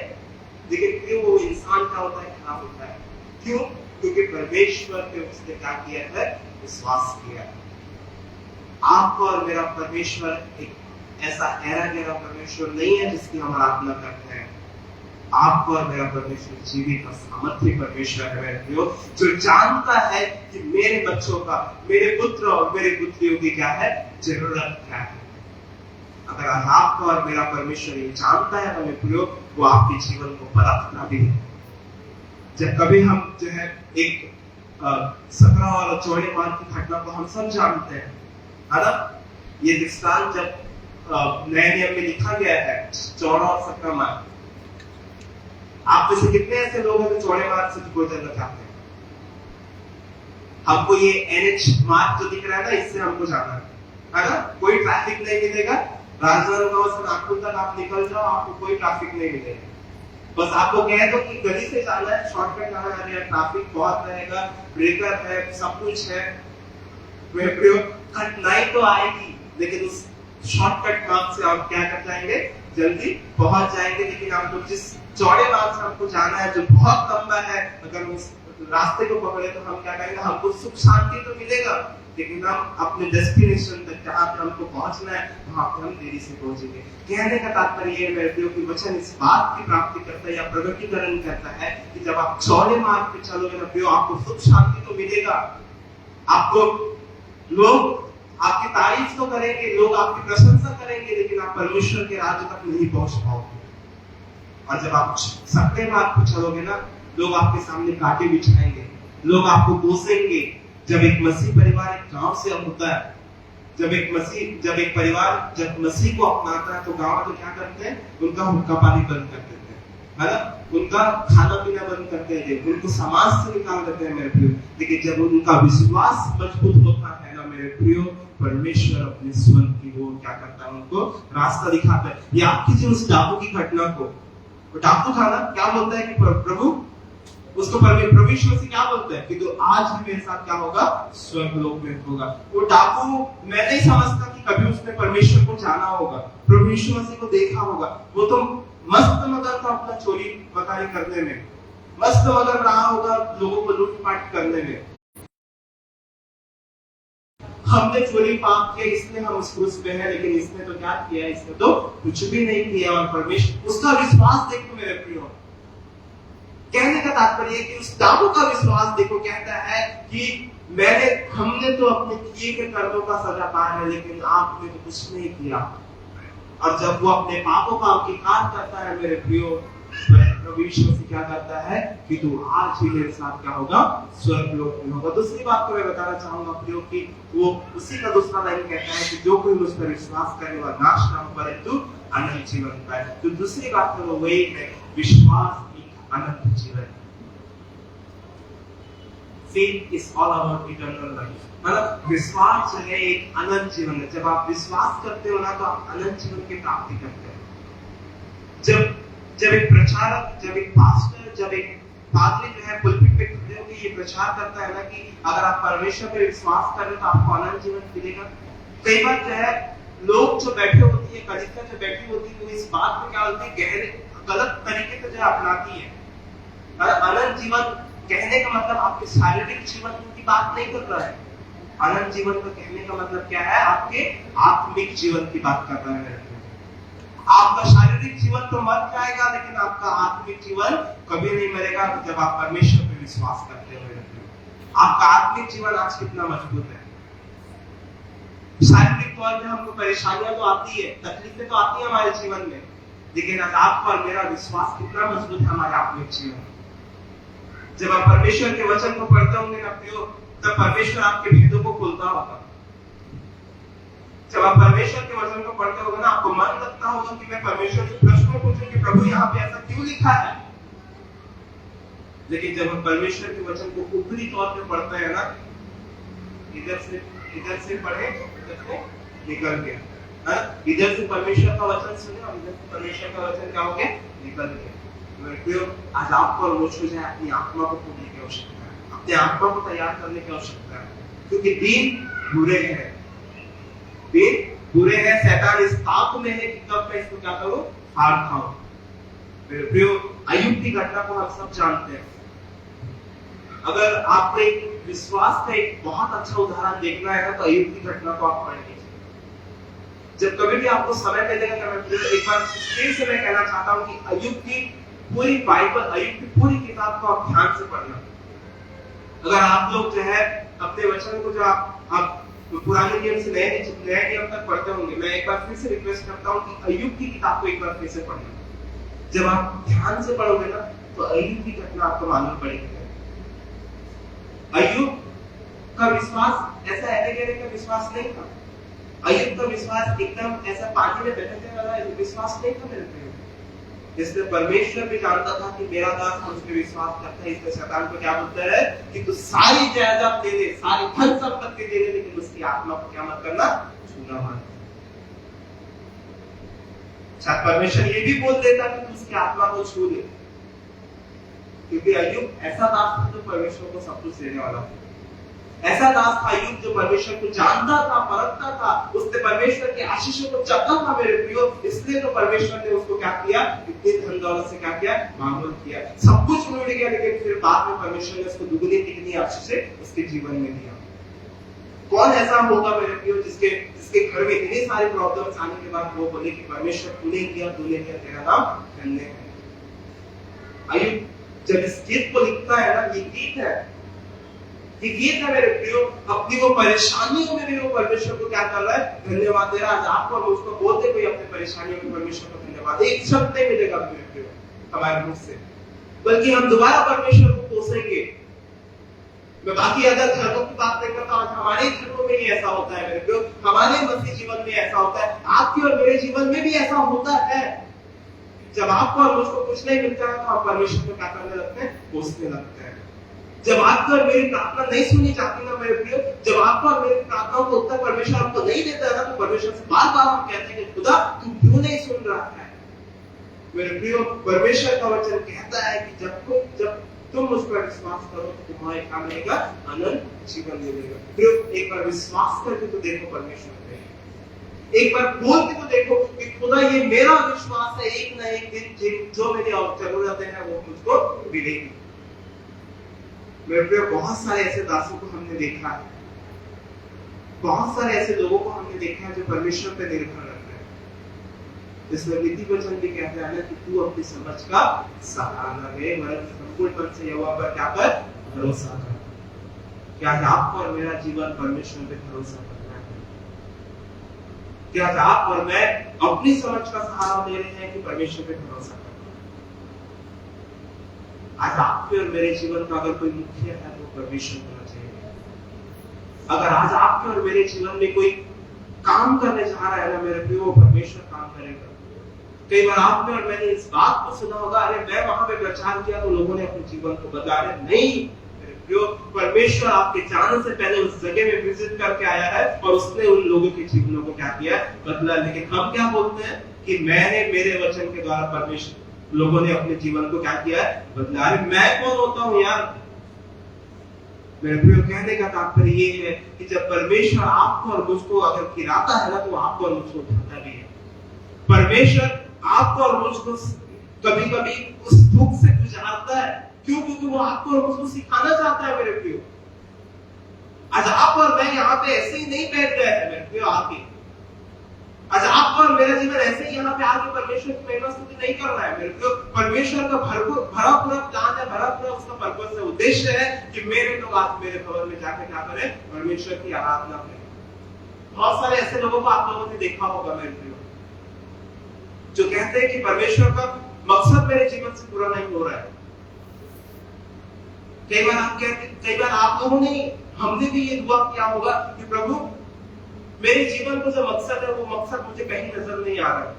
लेकिन क्यों वो इंसान क्या होता है, खराब होता है। क्यों? क्योंकि परमेश्वर पे उसने क्या किया है, विश्वास किया है। आपका और मेरा परमेश्वर एक ऐसा गहरा गहरा परमेश्वर नहीं है जिसकी हम आराधना करते हैं। आपका और मेरा परमेश्वर जीवित और सामर्थ्य परमेश्वर है मेरे प्रियो, जो जानता है कि मेरे बच्चों का, मेरे पुत्र और मेरे पुत्रियों की क्या है, जरूरत क्या है। अगर आपका और मेरा परमेश्वर ये जानता है मेरे प्रियो, वो आपके जीवन को परखता भी है। जब कभी हम जो है एक सकरा और चौड़े मार्ग की घटना को हम सब जानते हैं, है ना, ये दृष्टांत जब नए नियम में लिखा गया है, चौड़ा और सकरा मार्ग। आप में से कितने ऐसे लोग हैं जो चौड़े मार्ग से गुजरना चाहते हैं? हमको ये NH मार्ग जो दिख रहा है ना, इससे हमको जाना है ना, कोई ट्रैफिक नहीं मिलेगा। राजनांदगांव से नागपुर तक आप निकल जाओ, आपको कोई ट्रैफिक नहीं मिलेगा। बस आपको कह दो कि गली से जाना है, शॉर्टकट जाना है, ट्रैफिक बहुत रहेगा, ब्रेकर है, सब कुछ है। कठिनाई तो आएगी, लेकिन उस शॉर्टकट मार्ग से आप क्या कर जाएंगे, जल्दी पहुंच जाएंगे। लेकिन आपको जिस चौड़े मार्ग से आपको जाना है, जो बहुत लंबा है, अगर उस रास्ते को पकड़े तो हम क्या करेंगे, हमको सुख शांति तो मिलेगा, लेकिन हम अपने डेस्टिनेशन तक जहाँ पे हमको पहुंचना है वहां पे हम देरी से पहुंचेंगे। कहने का तात्पर्य ये मेरे प्रियो कि वचन इस बात की प्राप्ति करता है या प्रगटीकरण करता है कि जब आप चौड़े मार्ग पे चलोगे ना प्रियो, आपको सुख शांति तो मिलेगा, आपको लोग आपकी तारीफ तो करेंगे, लोग आपकी प्रशंसा करेंगे, लेकिन आप परमेश्वर के राज्य तक नहीं पहुंच पाओगे। और जब आप सकरे मार्ग पे चलोगे ना, लोग आपके सामने कांटे बिछाएंगे, लोग आपको कोसेंगे। जब एक मसीह परिवार एक गांव से होता है, जब एक परिवार जब मसीह को अपनाता है, तो गांव में क्या करते हैं, उनका हुक्का पानी बंद कर देते हैं, है ना, उनका खाना पीना बंद करते हैं, उनको समाज से निकाल देते हैं मेरे प्रियो। लेकिन जब उनका विश्वास मजबूत होता है ना मेरे प्रियो, परमेश्वर अपने स्वयं की वो क्या करता है, उनको रास्ता दिखाता है। ये आप कीजिए उस डाकू की घटना को, वो डाकू था ना, क्या बोलता है कि प्रभु, उसको परमेश्वर से क्या बोलता है कि तो आज भी मेरे साथ क्या होगा, स्वर्ग लोक में होगा। वो डाकू मैं नहीं समझता कि कभी उसने परमेश्वर को जाना होगा, प्रभु यीशु मसीह को देखा होगा। वो तो मस्त मगन था अपना चोरी बकारी करने में, मस्त मगन रहा होगा लोगों को लूटपाट करने में। हमने चोरी पाप किया, इसलिए हम उस क्रूस पे हैं, लेकिन इसने तो क्या किया, इसने तो कुछ भी नहीं किया। और परमेश्वर, उसका विश्वास देखो मेरे प्रियो। कहने का तात्पर्य है कि उस डाकू का विश्वास देखो, कहता है कि हमने तो अपने किए के कर्मों का सजा पाया है, लेकिन आपने तो कुछ नहीं किया। और जब वो अपने पापों का अंगीकार करता है मेरे प्रियो, प्रभु यीशु मसीह क्या करता है कि तू आज ही मेरे साथ क्या होगा, स्वर्ग लोक में होगा। दूसरी बात को मैं बताना चाहूंगा प्रियो कि वो उसी का दूसरा लाइन कहता है कि जो कोई मुझ पर विश्वास करे वह नाश ना हो परंतु अनंत जीवन पाए। तो दूसरी बात तो वही है, विश्वास अनंत जीवन। faith is all about eternal life. मतलब विश्वास जो है एक अनंत जीवन है। जब आप विश्वास करते हो ना तो आप अनंत जीवन की प्राप्ति करते हो। जब एक प्रचारक, जब एक पास्टर, जब एक पादरी जो है पुलपिट पे खड़े होकर ये प्रचार करता है ना कि अगर आप परमेश्वर पे विश्वास कर रहे हो तो आपको अनंत जीवन मिलेगा। कई बार जो है लोग जो बैठे होती है, कलिसिया जो बैठी होती है, वो इस बात को क्या बोलती है, गहरे गलत तरीके से जो अपनाती है। अनंत जीवन कहने का मतलब आपके शारीरिक जीवन की बात नहीं कर रहा है। अनंत जीवन का कहने का मतलब क्या है, आपके आत्मिक जीवन की बात कर रहा है। आपका शारीरिक जीवन तो मर जाएगा, लेकिन आपका आत्मिक जीवन कभी नहीं मरेगा जब आप परमेश्वर पे विश्वास करते हो। आपका आत्मिक जीवन आज कितना मजबूत है। शारीरिक तौर पे हमको परेशानियां तो आती है, तकलीफें तो आती है हमारे जीवन में, लेकिन आज आपका और मेरा विश्वास कितना मजबूत है हमारे आत्मिक जीवन। जब आप परमेश्वर के वचन को पढ़ते होंगे ना प्रियो, तब परमेश्वर आपके भेदों को खोलता होगा। जब आप परमेश्वर के वचन को पढ़ते होगे ना, आपको मन लगता होगा कि मैं परमेश्वर से प्रश्न पूछूं कि प्रभु यहाँ पे ऐसा क्यों लिखा है। लेकिन जब हम परमेश्वर के वचन को ऊपरी तौर पे पढ़ते हैं ना, इधर से पढ़े, इधर से निकल गया, इधर से परमेश्वर का वचन सुने और इधर से परमेश्वर का वचन क्या हो गया, निकल गया। आज आपको और मुझको जो है अपनी आत्मा को खोलने की आवश्यकता है, अपने आत्मा को तैयार करने की आवश्यकता है, क्योंकि दिन बुरे हैं, दिन बुरे हैं। शैतान इस ताक में है कि कब मैं इसको क्या करूं, हार खाऊं। मेरे प्रियो, अय्यूब की घटना को हम सब जानते हैं। अगर आपको एक विश्वास का एक बहुत अच्छा उदाहरण देखना है तो अय्यूब की घटना को आप पढ़ लीजिए। जब कभी भी आपको समय मिलेगा तो मैं एक बार फिर से मैं कहना चाहता हूं कि अय्यूब की पूरी बाइबल, अय्यूब की पूरी किताब को आप ध्यान से पढ़ना। अगर आप लोग जो है अपने वचन को जो आप पुराने नियम से नए नियम तक पढ़ते होंगे, मैं एक बार फिर से रिक्वेस्ट करता हूं कि अय्यूब की किताब को एक बार फिर से पढ़ना। जब आप ध्यान से पढ़ोगे ना तो अय्यूब की घटना आपको मालूम पड़ेगी। अय्यूब का विश्वास ऐसा ऐसे का विश्वास नहीं था। अय्यूब का विश्वास एकदम ऐसा पानी में बहने वाला विश्वास नहीं था मेरे प्रियो। इसलिए परमेश्वर भी जानता था कि मेरा दास मुझ पे विश्वास करता है, इसलिए शैतान को क्या बोलता है कि तू सारी जायदाद दे दे, सारी धन संपत्ति दे दे, लेकिन उसकी आत्मा को क्या मत करना, छूना मत। शायद परमेश्वर ये भी बोल देता कि तू उसकी आत्मा को छू दे, क्योंकि अय्यूब ऐसा दास था जो परमेश्वर को सब कुछ देने वाला था। ऐसा दास था अय्यूब जो परमेश्वर को जानता था, परखता था, उसने परमेश्वर के आशीषों को चाहता था मेरे प्रियो। इसलिए तो परमेश्वर ने उसको क्या किया, इतनी धन दौलत से क्या किया, मामूल किया। सब कुछ मिल गया, लेकिन फिर बाद में परमेश्वर ने उसको दुगनी तिगनी आशीषें उसके जीवन में दिया। कौन ऐसा होगा मेरे प्रियो जिसके घर में इतनी सारी प्रॉब्लम्स आने के बाद वो बोले कि परमेश्वर तूने किया, तेरा नाम धन्य है। अय्यूब जब इस गीत को लिखता है ना, ये गीत है मेरे प्रियो, अपनी वो परेशानियों में भी वो परमेश्वर को क्या कर रहा है, धन्यवाद दे रहा है। आज आपको और मुझको बोलते कोई अपने परेशानियों में परमेश्वर को धन्यवाद, एक शब्द नहीं मिलेगा मेरे प्रियो हमारे मुख से, बल्कि हम दोबारा परमेश्वर को कोसेंगे। मैं बाकी अदर धर्मों की बात नहीं करता, आज हमारे धर्मों में भी ऐसा होता है मेरे प्रियो, हमारे मसीह जीवन में ऐसा होता है, आपके और मेरे जीवन में भी ऐसा होता है। जब आपको और मुझको कुछ नहीं मिलता है तो आप परमेश्वर को क्या करने लगते हैं, कोसने लगते हैं। जब आपको और मेरी प्रार्थना नहीं सुनी जाती ना मेरे प्रियो, जब आपको और मेरी प्रार्थनाओं को उत्तर परमेश्वर हमको नहीं देता है ना, तो परमेश्वर से बार बार हम कहते हैं कि खुदा तू क्यों नहीं सुन रहा है। मेरे प्रियो, परमेश्वर का वचन कहता है कि जब तुम मुझ पर विश्वास करो तो तुम्हारे क्या मिलेगा, अनंत जीवन मिलेगा। प्रियो, एक बार विश्वास करके तो देखो परमेश्वर पे, एक बार बोल के तो देखो कि खुदा ये मेरा विश्वास है, एक ना एक दिन जो मेरी जरूरतें हैं वो मुझको मिलेगी। मेरे प्रियो, बहुत सारे ऐसे दासों को हमने देखा है, बहुत सारे ऐसे लोगों को हमने देखा है जो परमेश्वर पे निर्भर रहते हैं। इसलिए नीति वचन भी कहता है कि तू अपनी समझ का सहारा न ले, वरन संपूर्ण मन से यहोवा पर क्या कर, भरोसा कर। क्या आपको और मेरा जीवन परमेश्वर पे भरोसा करना है? क्या आप और मैं अपनी समझ का सहारा ले रहे हैं कि परमेश्वर पे भरोसा करना? आज आपके और मेरे जीवन का अगर कोई मुखिया है तो परमेश्वर होना चाहिए। अगर आज आपके और मेरे जीवन में कोई काम करने जा रहा है ना मेरे प्रियो, परमेश्वर काम करेगा। कई बार आपने और मैंने इस बात को सुना होगा, अरे मैं वहां पे प्रचार किया तो लोगों ने अपने जीवन को बदला। अरे नहीं मेरे जो परमेश्वर आपके जाने से पहले उस जगह में विजिट करके आया है और उसने उन लोगों के जीवनों को क्या किया, बदला। लेकिन हम क्या बोलते हैं कि मैंने मेरे वचन के द्वारा परमेश्वर लोगों ने अपने जीवन को क्या किया है, बदला। अरे मैं कौन होता हूं यार? मेरे प्रिय, कहने का तात्पर्य ये है कि जब परमेश्वर आपको और मुझको अगर गिराता है ना, तो आपको और मुझको उठाता भी है। परमेश्वर आपको और मुझको कभी कभी उस दुख से गुजारता है। क्यों? क्योंकि वो आपको और मुझको सिखाना चाहता है। मेरे प्रियो, आज आप और मैं यहाँ पे ऐसे ही नहीं बैठ गए हैं। मेरे प्रियो, आके आज आपका और मेरा जीवन ऐसे ही यहाँ पे आके परमेश्वर की महिमा स्तुति नहीं कर रहा है। मेरे प्रियो, परमेश्वर का भरा पूरा प्लान है, भरा पूरा उसका पर्पस है, उद्देश्य है कि मेरे लोग आज मेरे भवन में जाकर क्या करें, परमेश्वर की आराधना करें। बहुत सारे ऐसे लोगों को आप लोगों ने देखा होगा मेरे प्रियो, जो कहते हैं कि परमेश्वर का मकसद मेरे जीवन से पूरा नहीं हो रहा है। कई बार आप कहते, कई बार आप लोगों ने, हमने भी ये दुआ किया होगा कि प्रभु मेरे जीवन का जो मकसद है वो मकसद मुझे कहीं नजर नहीं आ रहा है।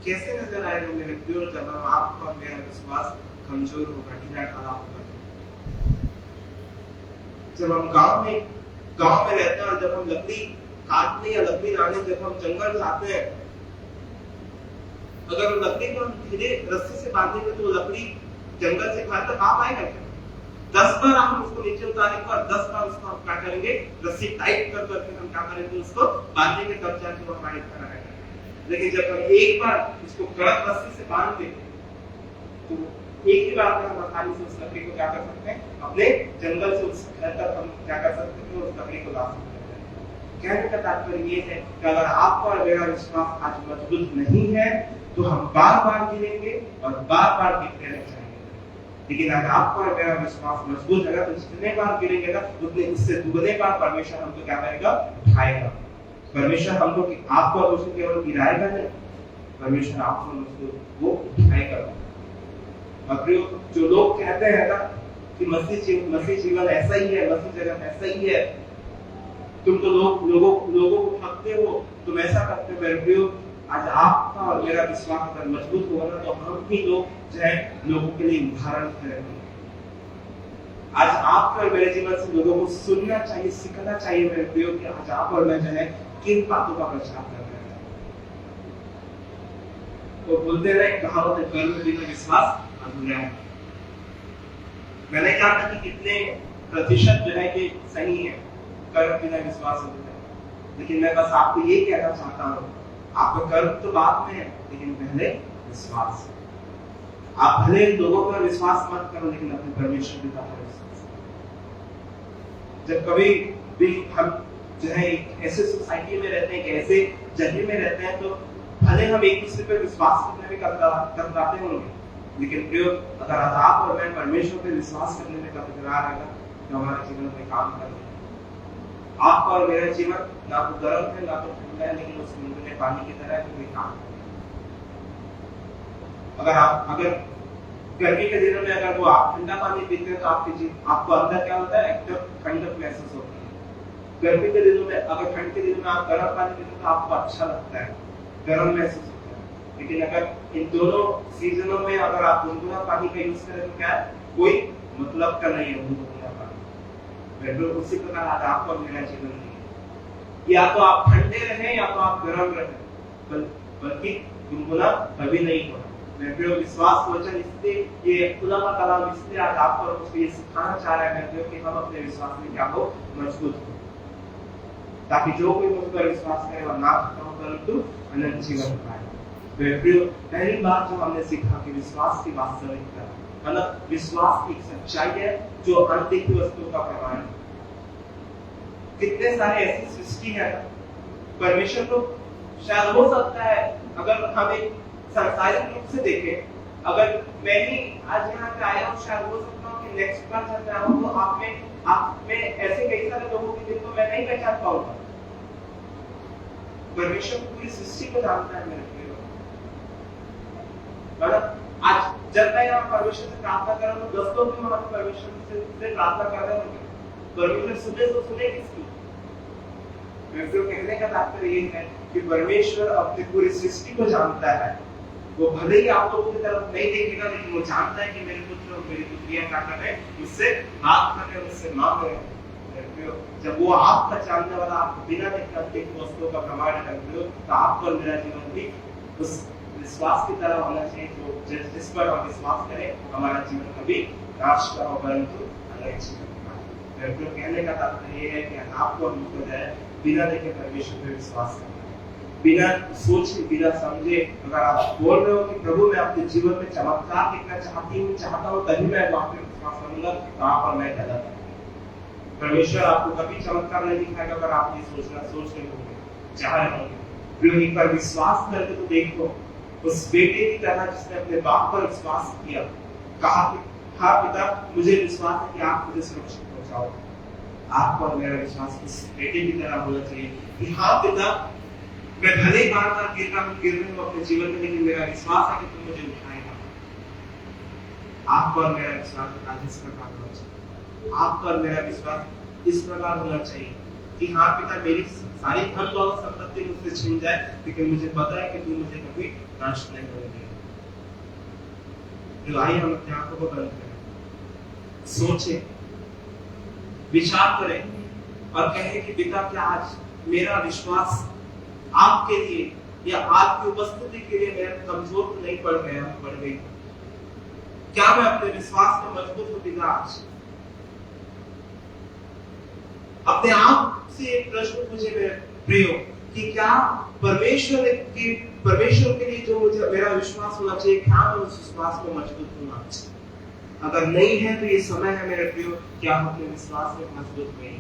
कैसे नजर आएगा मेरे प्रिय? जब आपका और मेरा विश्वास कमजोर होगा, ढीला ढाला होगा। जब हम गांव में रहते हैं और जब हम लकड़ी काटने या लकड़ी लाने जब हम जंगल जाते हैं, अगर लकड़ी को हम धीरे रस्सी से बांधेंगे तो लकड़ी जंगल से घर तक आ पाएगा क्या? 10 बार हम उसको नीचे उतारेंगे और 10 बार उसको हम क्या करेंगे, रस्सी टाइट कर करके हम क्या करेंगे, उसको बांधेंगे, तब जाके वो हमारी तरह रहेगा। लेकिन जब हम एक बार उसको कड़क रस्सी से बांध देंगे तो एक ही बार में हम आसानी से उस लकड़ी को क्या कर सकते हैं, अपने जंगल से उस घर तक हम क्या कर सकते हैं, उस लकड़ी को ला सकते हैं। कहने का तात्पर्य ये है कि अगर आपका और मेरा विश्वास आज मजबूत नहीं है तो हम बार बार गिरेंगे और बार बार गिरते रह जाएंगे। लेकिन अगर आपका और मेरा विश्वास मजबूत है तो जितने बार गिरेंगे ना, उतने उससे दुगने बार परमेश्वर हमको क्या करेगा, उठाएगा। परमेश्वर हमको, आपको और मुझको केवल गिराएगा नहीं, परमेश्वर आपको और मुझको वो उठाएगा। और जो लोग कहते हैं ना कि मसीह जीवन ऐसा ही है, मसीह जगत ऐसा ही है, तुम तो लोगों को ठगते हो, तुम ऐसा करते हो। मेरे प्रियो, आज आपका और मेरा विश्वास अगर मजबूत होगा ना, तो हम भी लोग जो है लोगों के लिए उदाहरण ठहरेंगे। आज आपके और मेरे जीवन से लोगों को सुनना चाहिए, सीखना चाहिए मेरे प्रियो, कि आज आप और मैं जो है किन बातों का प्रचार कर रहे हैं। तो बोलते हैं कहावत है, कर्म बिना विश्वास अधूरा है। मैंने कहा था कि कितने प्रतिशत जो है कि सही है, कर्म बिना विश्वास अधूरा है। लेकिन मैं बस आपको ये कहना चाहता हूँ, आपका कर्म तो बाद में है, लेकिन पहले विश्वास। आप भले लोगों पर विश्वास मत करो, लेकिन अपने परमेश्वर पिता पर विश्वास करो। जब कभी भी हम जो है ऐसे सोसाइटी में रहते हैं, ऐसे जगह में रहते हैं, तो भले हम एक दूसरे पर विश्वास करने में कतराते होंगे, लेकिन प्रियो, अगर आप और मैं परमेश्वर पर विश्वास करने में कतरा रहेगा तो हमारे जीवन में काम करेगा। आपका और मेरा जीवन ना तो गर्म है ना तो ठंडा है, लेकिन उस गुनगुने पानी की तरह कोई काम है। अगर गर्मी के दिनों में अगर वो आप ठंडा पानी पीते हैं तो आपको अंदर क्या होता है, एकदम ठंडक महसूस होती है। गर्मी के दिनों में, अगर ठंड के दिनों में आप गर्म पानी पीते हैं तो आपको अच्छा लगता है, गर्म महसूस होता है। लेकिन अगर इन दोनों सीजनों में अगर आप गुनगुना पानी का यूज करें तो क्या है, कोई मतलब का नहीं है गुनगुना पानी। उसी प्रकार आज आपको और मेरा जीवन नहीं है, या तो आप ठंडे रहे या तो आप गर्म रहे, बल्कि गुनगुना कभी नहीं होगा। मैं प्रिय विश्वास वचन इसलिए ये खुला कलाम इसलिए आज आपको और मुझको ये सिखाना चाह रहा है कि हम अपने विश्वास में क्या हो, मजबूत हो, ताकि जो कोई मुझ पर विश्वास करे वह ना खत्म हो परंतु अनंत जीवन पाए। तो प्रिय, पहली बात जो हमने सीखा कि विश्वास की वास्तविकता, मतलब विश्वास की सच्चाई है जो अनदेखी वस्तुओं का प्रमाण है। कितने सारे ऐसी सृष्टि है, परमेश्वर को शायद हो सकता है अगर हम एक सांसारिक रूप से देखें, अगर मैं ही आज यहाँ पे आया हूँ, शायद हो सकता हूँ कि नेक्स्ट बार जब मैं आऊँ तो आप में ऐसे कई सारे लोगों के जिनको मैं नहीं पहचान पाऊंगा। परमेश्वर पूरी सृष्टि को जानता है मेरे प्रिय। मतलब आज जब मैं यहाँ परमेश्वर से प्रार्थना कर रहा हूँ, 10 लोग भी वहां परमेश्वर से प्रार्थना कर रहे होंगे, परमेश्वर सुने तो सुने किसकी? कहने का तात्पर्य ये है कि परमेश्वर अपनी पूरी सृष्टि को जानता है, वो भले ही आप लोगों की तरफ नहीं देखेगा, लेकिन वो जानता है कि मेरे पुत्र और मेरी पुत्रियां क्या कर रहे हैं, मुझसे बात कर रहे हैं, मुझसे मांग रहे हैं। जब वो आपका जानने वाला आपको बिना देखे वस्तुओं का प्रमाण करते हो, तो आपको और मेरा जीवन भी उस विश्वास की तरह होना चाहिए जो जिस पर हम विश्वास करें हमारा जीवन कभी नाश का हो, परंतु अलग जीवन। तो कहने का तात्पर्य ये है कि आपको और मुझको जो है बिना देखे परमेश्वर पे विश्वास करना है, बिना सोचे बिना समझे। अगर आप बोल रहे हो कि प्रभु मैं अपने जीवन में चमत्कार देखना चाहता हूँ तभी मैं वहां पे विश्वास करूंगा, तो आप और मैं गलत है। परमेश्वर आपको कभी चमत्कार नहीं दिखाएगा अगर आप ये सोच रहे होंगे, चाह रहे होंगे। एक बार विश्वास करके तो देखो, उस बेटे की तरह जिसने अपने बाप पर विश्वास किया, कहा कि हाँ पिता मुझे विश्वास है कि आप मुझे सुरक्षित पहुंचाओ। आपको और मेरा विश्वास इस बेटे की तरह होना चाहिए कि हाँ पिता मैं भले बार बार गिर रहा हूँ अपने जीवन में, लेकिन मेरा विश्वास है कि तुम मुझे उठाएगा। आपको और मेरा विश्वास इस प्रकार होना चाहिए। आपका और मेरा विश्वास इस प्रकार होना चाहिए कि हाँ पिता मेरी सारी धन दौलत संपत्ति मुझसे छिन जाए, लेकिन मुझे पता है कि तू मुझे कभी नाश नहीं करेगा। तो आइए हम अपने आंखों को बंद करें, सोचें, विचार करें और कहें कि पिता क्या आज मेरा विश्वास आपके लिए या आपकी उपस्थिति के लिए मैं कमजोर तो नहीं पड़ गई? क्या मैं अपने विश्वास में मजबूत हूं पिता? आज अपने आप से एक प्रश्न पूछे मेरे प्रियो कि क्या परमेश्वर के लिए जो मुझे मेरा विश्वास होना चाहिए, क्या मैं उस विश्वास में मजबूत होना चाहिए? अगर नहीं है तो ये समय है मेरे प्रियो, क्या हम अपने विश्वास में मजबूत नहीं?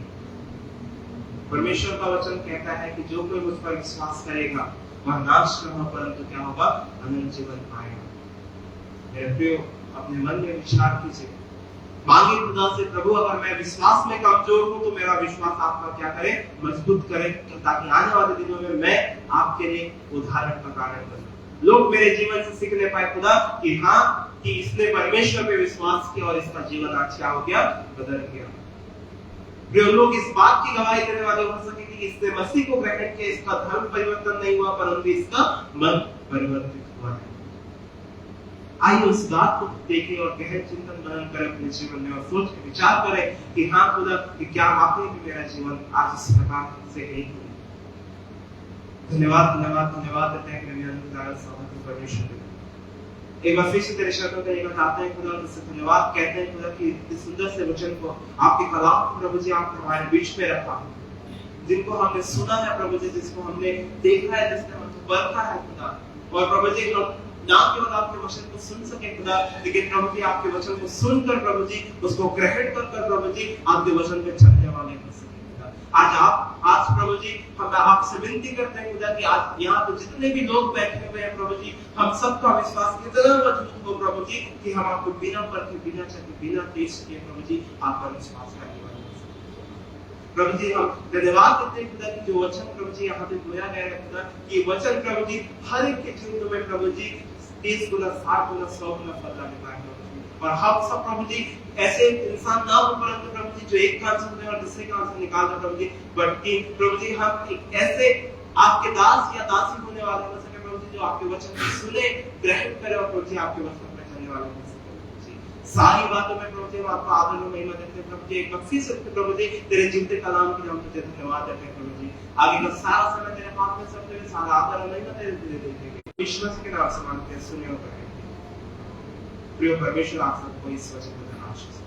परमेश्वर का वचन कहता है कि जो कोई मुझ पर विश्वास करेगा वह नाश न हो, परंतु क्या होगा? अनंत जीवन पाएगा। मेरे प्रियो अपने मन में विचार कीजिए, मांगे खुदा से, प्रभु अगर मैं विश्वास में कमजोर हूं तो मेरा विश्वास आपका क्या करे? मजबूत करे, ताकि आने वाले दिनों में मैं आपके लिए उदाहरण का कारण बनूं। लोग मेरे जीवन से सीखने पाए खुदा कि हाँ कि इसने परमेश्वर पे विश्वास किया और इसका जीवन आज क्या हो गया? बदल गया। जो लोग इस बात की गवाही देने वाले हो सके कि इसने मसीह को ग्रहण किया, इसका धर्म परिवर्तन नहीं हुआ परंतु इसका मन परिवर्तित हुआ है। आइए उस बात को देखें और गहन चिंतन मनन करें अपने जीवन में और सोच के विचार करें कि हाँ खुदा कि क्या वाकई में मेरा जीवन आज इस प्रकार से है। धन्यवाद धन्यवाद धन्यवाद देते हैं परमेश्वर। एक बार फिर से तेरे शब्दों का ये बताते हैं खुदा, तुझसे धन्यवाद कहते हैं खुदा कि इस सुंदर से वचन को आपके कलाम प्रभु जी आपने हमारे बीच में रखा, जिनको हमने सुना है प्रभु जी, जिसको हमने देखा है, जिसने हमको परखा है खुदा। और प्रभु जी हम ना केवल आपके वचन को सुन सके खुदा, लेकिन प्रभु जी आपके वचन को सुनकर प्रभु जी उसको ग्रहण कर प्रभु जी आपके वचन पे चलने वाले हो सके खुदा। आज प्रभु जी हम आपसे विनती करते हैं खुदा कि आज यहाँ पे जितने भी लोग बैठे हुए हैं प्रभु जी, हम सबका विश्वास इतना मजबूत हो प्रभु जी कि हम आपको बिना परखे, बिना चखे, बिना टेस्ट किए प्रभु जी आप पर विश्वास करने वाले हो सके। प्रभु जी हम धन्यवाद देते हैं खुदा कि जो वचन प्रभु जी यहाँ पे बोया गया है खुदा, कि वचन प्रभु जी हर एक के जीवन में प्रभु जी 30 गुना 60 गुना 100 गुना फल लाने वाले हो। और हम सब प्रभु जी ऐसे इंसान ना हो परंतु प्रभु जी जो एक कान सुनते हैं और दूसरे कान से निकाल दे प्रभु जी, बल्कि प्रभु जी हम एक ऐसे आपके दास या दासी होने वाले हो सके प्रभु जी जो आपके वचन को सुने, ग्रहण करे और प्रभु जी आपके वचन पर चलने वाले हो सके। सारी बातों में प्रभु जी हम आपका आदर और महिमा देते हैं प्रभु जी। एक बार फिर से प्रभु जी तेरे जीवते कलाम के हम तुझे धन्यवाद देते हैं प्रभु जी। आगे का सारा समय तेरे हाथ में, सब तेरे सारा आदर और महिमा तेरे दे देंगे। विश्वास के नाम से मांगते हैं, सुनिए और करें। प्रिय परमेश्वर आप सबको इस वचन को आशीष